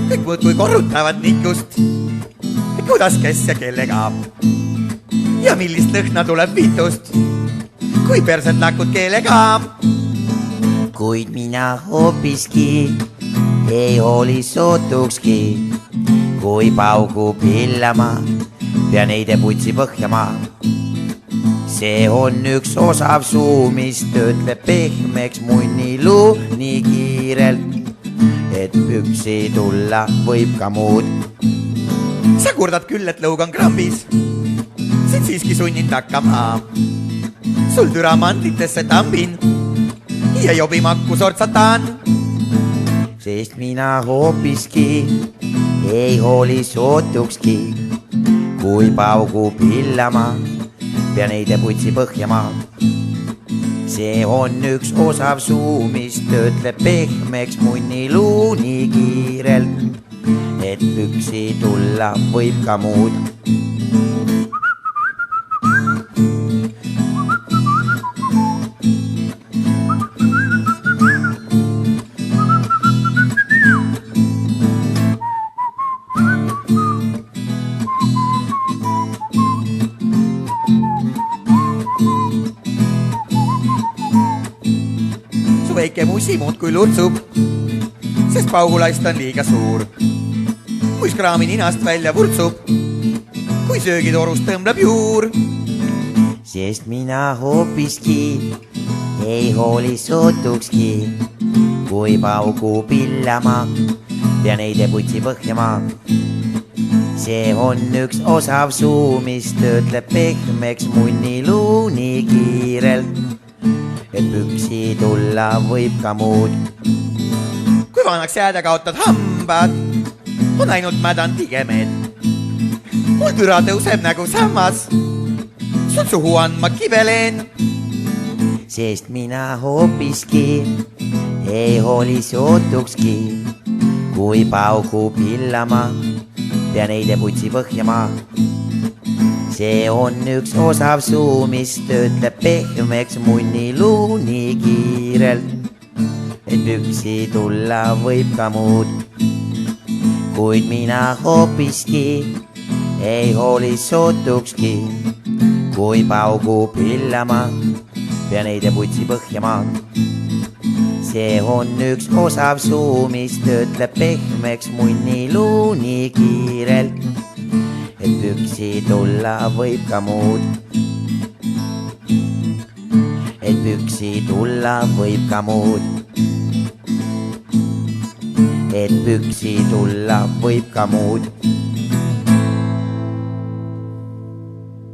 kõik muudkui korrutavad nikust, kuidas, kes ja kellega ja millist lõhna tuleb vitust, kui persed lakud keelega. kuid mina hoopiski ei hooli sootukski, kui paugub hillama, pean heide putsi põhjama. see on üks osav suu, mis töötleb pehmeks munniluu nii kiirelt, et püksi tulla võib ka muud. sa kurdad küll, et lõug on krambis, sind siiski sunninud hakkama. sul türa mandlitesse tambin ja jobimakku sortsatan. sest mina hoopiski ei hooli sootukski, kui paugub hillama, pean heide putsi põhjama. see on üks osav suu, mis töötleb pehmeks munniluu nii kiirelt, et püksi tulla võib ka muud. su väike musi muudkui lurtsub, sest paugulaist on liiga suur. kui skraami ninast välja vurtsub, kui söögitorust tõmbleb juur. sest mina hoopiski ei hooli sootukski, kui paugub hillama, pean heide putsi põhjama. see on üks osav suu, mis töötleb pehmeks munniluu nii kiirelt, et püksi tulla võib ka muud. kui vanaks jääda kaotad hambad, on ainult mädanud tigemed. mul türa tõuseb nagu sammas, sul suhu andma kibeleen. sest mina hoopiski ei hooli sootukski, kui paugub hillama, pean heide putsi põhjama. see on üks osav suu, mis töötleb pehmeks munniluu nii kiirelt, et püksi tulla võib ka muud. kuid mina hoopiski ei hooli sootukski, kui paugub hillama, pean heide putsi põhjama. see on üks osav suu, mis töötleb pehmeks munniluu nii kiirelt, et püksi tulla võib ka muud. et püksi tulla võib ka muud. et püksi tulla võib ka muud.